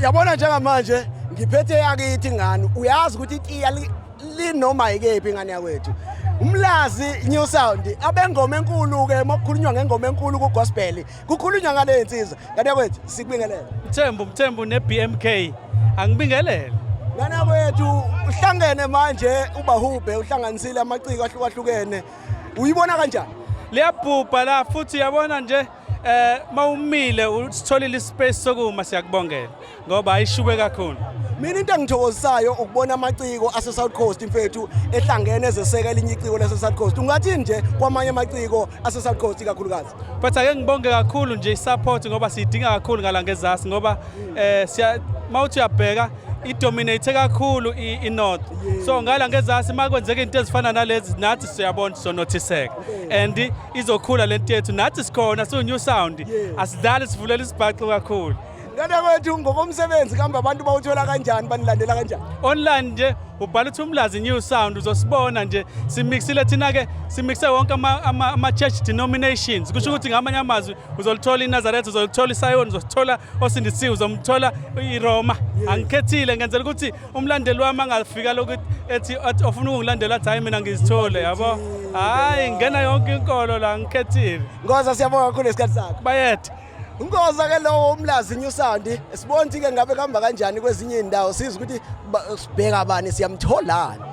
Yabona njengamanje ngiphethe yakithi ngani uyazi ukuthi itiya linoma ikephi ingane yakwethu umlazi New Sound abengoma enkulu ke makukhulunywa ngengoma enkulu ku gospel kukhulunywa ngale insizwa ngane yakwethu sikubingelele Mthembu ne BMK angibingelele ngane yakwethu uhlangene manje ubahube uhlanganisile amaciko ahlukahlukene uyibona kanjani liyabhubha la futhi yabona nje mawumile usitholile ispace sokuma siyakubongela ngoba ayishube kakhulu mina into engithokozisayo ukubona amaciko ase South Coast mfethu ehlangene ezesekela linye iciko lase South Coast ungathi nje kwamanye amaciko ase South Coast kakhulukazi but ake ngibonge kakhulu nje support ngoba sidinga kakhulu ngala ngezasi ngoba mawuthi uyabheka idominate kakhulu iNorth so ngala ngezasi makwenzeka into ezifana nalezi nathi siyabona sonothiseka and izokhula lento yethu nathi sikhona so New Sound asidlali sivulela isibhaxo kakhulu ngane kwethu ngokomsebenzi kambe abantu bawuthola kanjani banilandela kanjani online nje ubhala uthi umlazi New Sound uzosibona nje simixile thina ke simixe wonke ama church denominations kusho ukuthi ngamanye amazwi uzolithola iNazareth uzolithola iSion uzothola osindisiwe uzomthola iRoma angikhethile ngenzela ukuthi umlandeli wami angafika lokuthi ethi ofuna ukungilandela athi hayi mina ngizithole yabo hayi ngena yonke inkolo la ngikhethile ngoza siyabonga kakhulu esikhathi sakho bayethe Ngoza ke lo umlazi New Sound sibona ukuthi ke ngabe kuhamba kanjani kwezinye indawo siza ukuthi sibheka bani siyamtholana